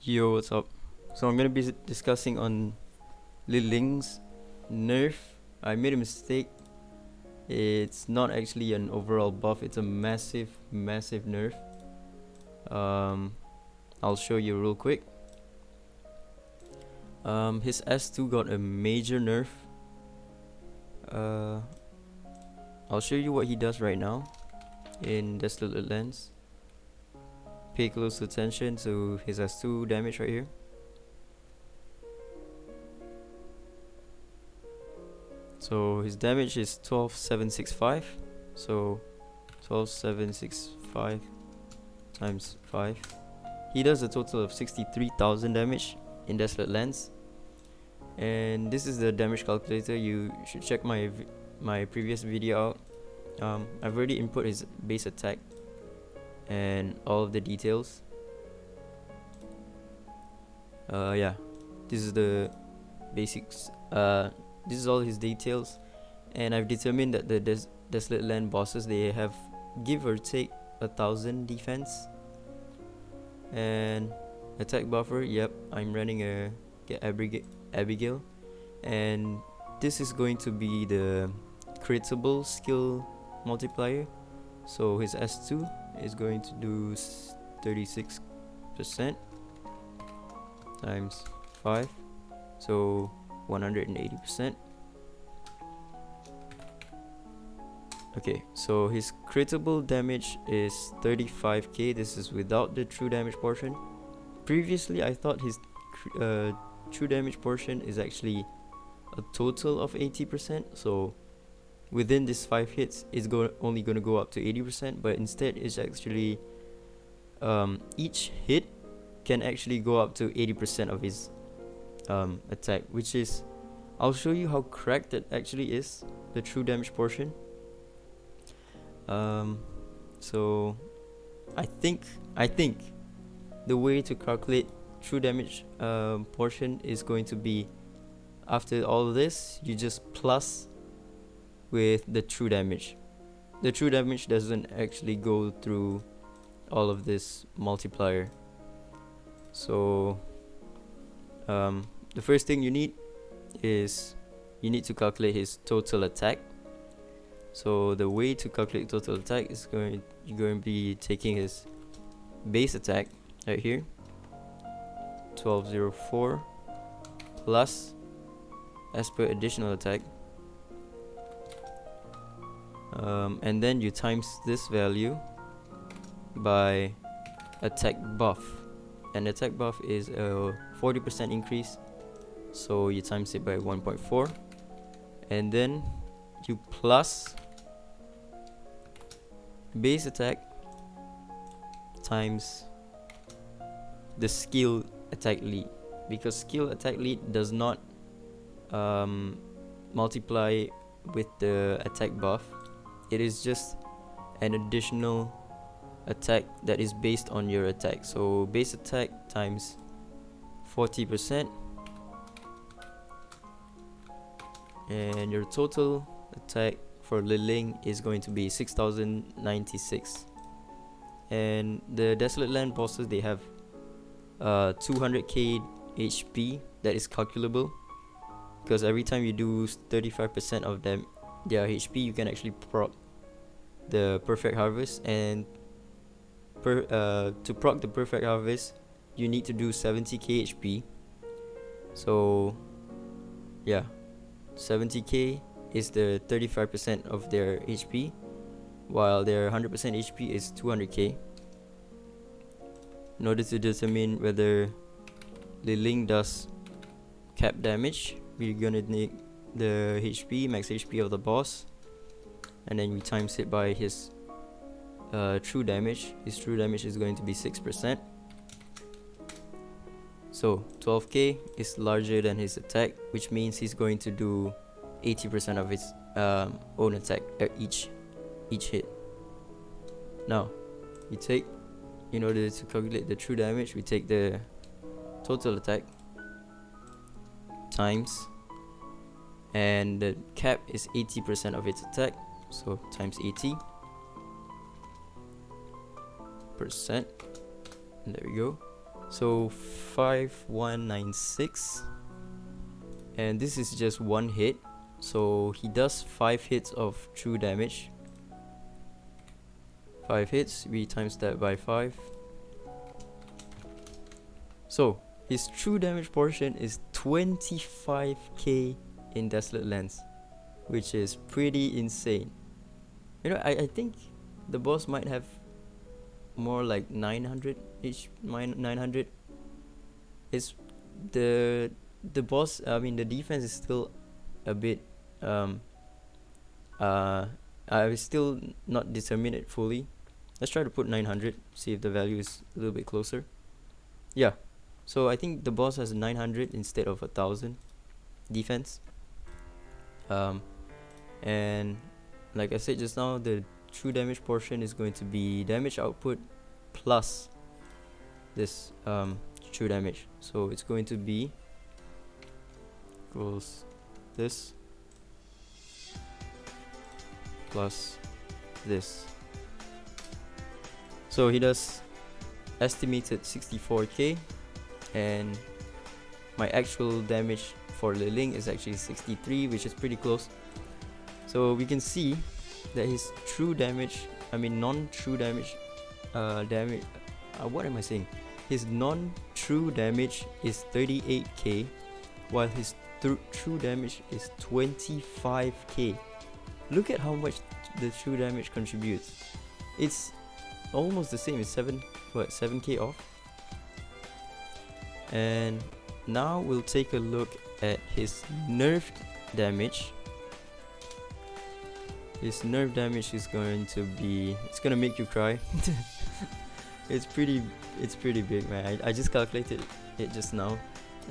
Yo, what's up? So I'm gonna be discussing on Ling'S nerf. I made a mistake. It's not actually an overall buff. It's a massive nerf. I'll show you real quick. His S2 got a major nerf. I'll show you what he does right now in Dislyte lens. Pay close attention to his S2 damage right here. So his damage is 12,765. So 12,765 times 5. He does a total of 63,000 damage in Dislyte lens. And this is the damage calculator. You should check my previous video out. I've already input his base attack and all of the details. Yeah, this is the basics. This is all his details, and I've determined that the Dislyte land bosses, they have give or take 1,000 defense and attack buffer. Yep, I'm running a Abigail, and this is going to be the critable skill multiplier. So his S2 is going to do 36% times 5, so 180%. Okay, so his critable damage is 35k. This is without the true damage portion. Previously I thought his true damage portion is actually a total of 80%, so within this 5 hits it's only going to go up to 80%, but instead it's actually each hit can actually go up to 80% of his attack, which is, I'll show you how cracked it actually is, the true damage portion. So I think the way to calculate true damage portion is going to be, after all of this, you just plus with the true damage. The true damage doesn't actually go through all of this multiplier. So the first thing you need is you need to calculate his total attack. So the way to calculate total attack is you're going to be taking his base attack right here, 1204, plus as per additional attack, and then you times this value by attack buff, and attack buff is a 40% increase, so you times it by 1.4, and then you plus base attack times the skill attack lead, because skill attack lead does not multiply with the attack buff. It is just an additional attack that is based on your attack. So base attack times 40%, and your total attack for Ling is going to be 6,096. And the Dislyte land bosses, they have 200k HP that is calculable, because every time you do 35% of them their HP, you can actually proc the perfect harvest, and to proc the perfect harvest you need to do 70k HP. So yeah, 70k is the 35% of their HP, while their 100% HP is 200k. In order to determine whether Ling does cap damage, we're gonna need the HP, max HP of the boss, and then we times it by his true damage. His true damage is going to be 6%. So 12k is larger than his attack, which means he's going to do 80% of his own attack each hit. Now you take, in order to calculate the true damage, we take the total attack times, and the cap is 80% of its attack, so times 80%, and there we go. So 5196, and this is just one hit, so he does 5 hits of true damage. 5 hits, we times that by 5. So his true damage portion is 25k in Dislyte Lens, which is pretty insane. You know, I think the boss might have more like 900 each. 900 is the boss. I mean, the defense is still a bit I still not determined it fully. Let's try to put 900, see if the value is a little bit closer. Yeah, so I think the boss has 900 instead of 1000 defense. And like I said just now, the true damage portion is going to be damage output plus this true damage. So it's going to be equals this plus this. So he does estimated 64k, and my actual damage for Ling'S is actually 63, which is pretty close. So we can see that his true damage, I mean non-true damage, what am I saying? His non-true damage is 38k, while his true damage is 25k. Look at how much the true damage contributes. It's almost the same. It's 7k off. And now we'll take a look at his nerfed damage. His nerf damage is going to be, it's gonna make you cry. it's pretty big, man. I just calculated it just now,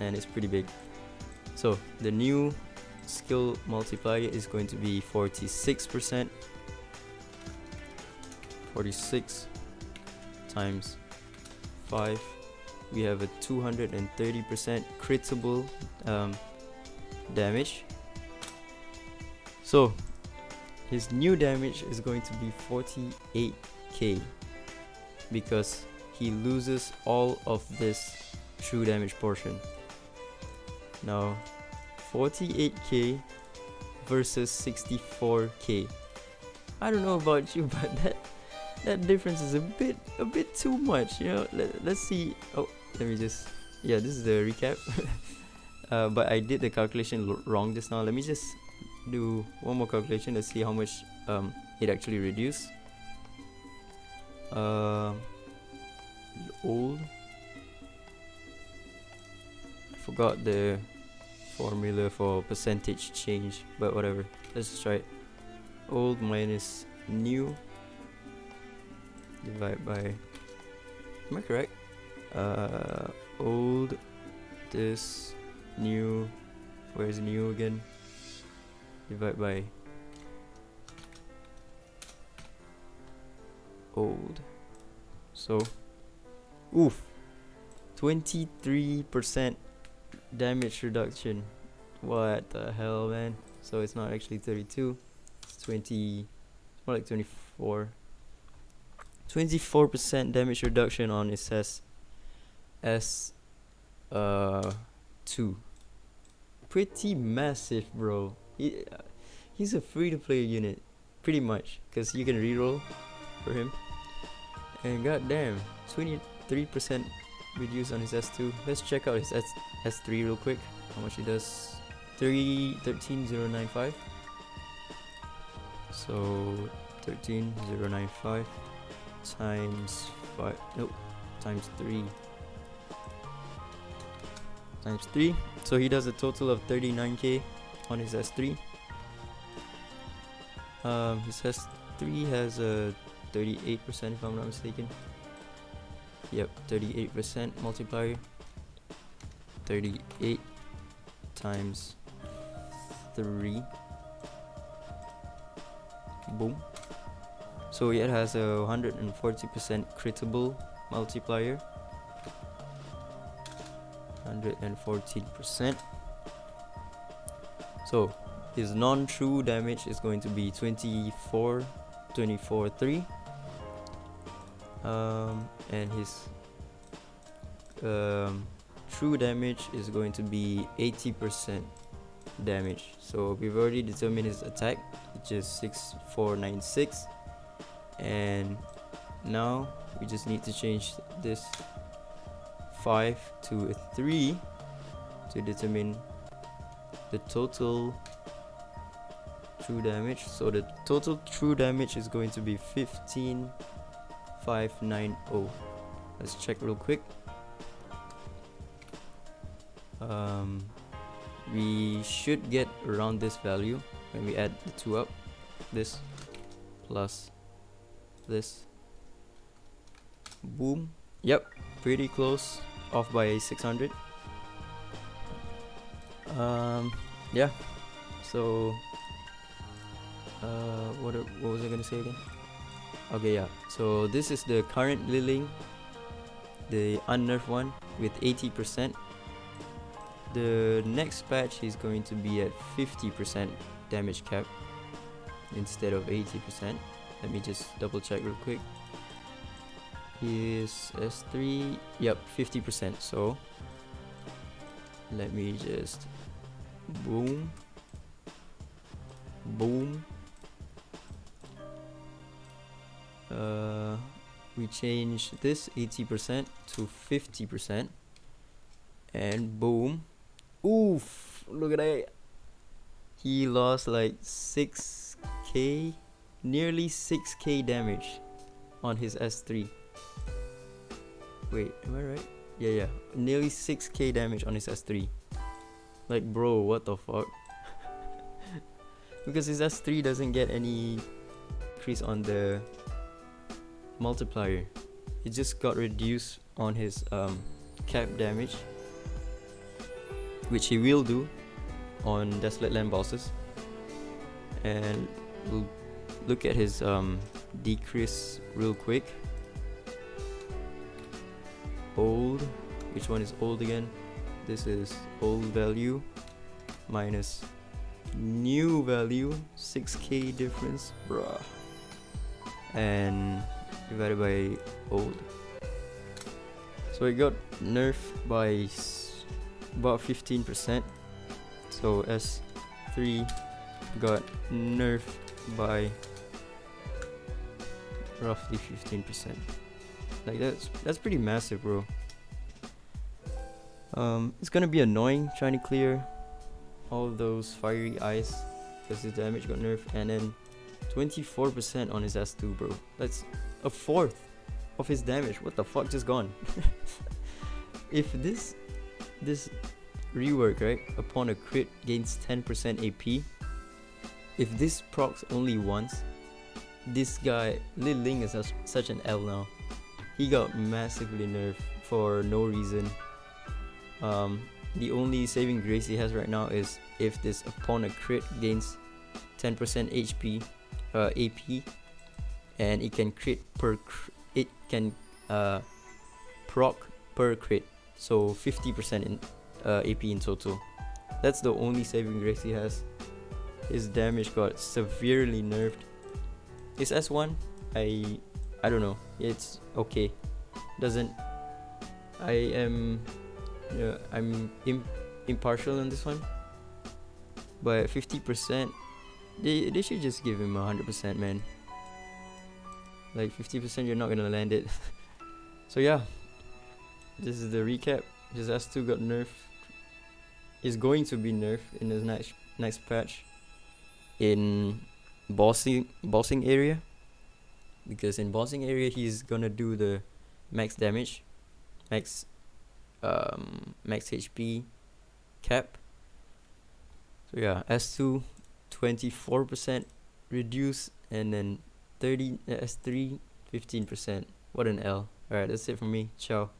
and it's pretty big. So the new skill multiplier is going to be 46%. 46 times 5, we have a 230% critable damage. So his new damage is going to be 48k, because he loses all of this true damage portion. Now 48k versus 64k. I don't know about you, but that difference is a bit too much, you know. Let's see. Oh, let me just, yeah, this is the recap. But I did the calculation wrong just now. Let me just do one more calculation to see how much it actually reduced. Old, I forgot the formula for percentage change, but whatever, let's just try it. Old minus new divide by, am I correct? Old, this, new, where's new again? Divide by old. So, oof, 23% damage reduction. What the hell, man? So it's not actually 32, it's 20, more like 24. 24% damage reduction on his S2. Pretty massive, bro. He's a free-to-play unit, pretty much, because you can reroll for him. And goddamn, 23% reduce on his S2. Let's check out his S3 real quick. How much he does? 13,095. So 13,095 times 5. Nope, times 3. Times 3. So he does a total of 39k on his S3. His S3 has a 38%, if I'm not mistaken. Yep, 38% multiplier. 38 times 3. Boom. So it has a 140% critable multiplier. 114%. So his non-true damage is going to be 24,3. And his true damage is going to be 80% damage. So we've already determined his attack, which is 6496, and now we just need to change this 5 to a 3 to determine the total true damage. So the total true damage is going to be 15590. Let's check real quick. We should get around this value when we add the two up. This plus this. Boom. Yep, pretty close. Off by 600. Yeah. So what was I gonna say again? Okay, yeah. So this is the current Lil'Ling, the unnerfed one with 80%. The next patch is going to be at 50% damage cap instead of 80%. Let me just double check real quick. His S3, yep, 50%. So let me just boom, boom. We change this 80% to 50%, and boom. Oof, look at that. He lost like 6k, nearly 6k damage on his S3. Wait, am I right? Yeah, nearly 6k damage on his S3. Like, bro, what the fuck? Because his S3 doesn't get any increase on the multiplier. It just got reduced on his cap damage, which he will do on Dislyte land bosses. And we'll look at his decrease real quick. Old, which one is old again? This is old value minus new value, 6k difference, bruh, and divided by old. So it got nerfed by about 15%. So S3 got nerfed by roughly 15%. Like that's pretty massive, bro. It's gonna be annoying trying to clear all of those fiery eyes because his damage got nerfed, and then 24% on his S2, bro. That's a fourth of his damage. What the fuck just gone? If this rework, right, upon a crit gains 10% AP, if this procs only once, this guy Lil'Ling is such an L now. He got massively nerfed for no reason. The only saving grace he has right now is if this upon a crit gains 10% HP, AP, and it can crit per it can proc per crit, so 50% in AP in total. That's the only saving grace he has. His damage got severely nerfed. His S1, I don't know. It's okay. I'm impartial on this one, but 50%, they should just give him 100%, man. Like 50%, you're not gonna land it. So yeah, this is the recap. His S2 got nerfed. Is going to be nerfed in his next patch in bossing area, because in bossing area he's gonna do the max damage, max HP cap. So yeah, S2 24% reduce, and then S3 15%. What an L. Alright, that's it from me. Ciao.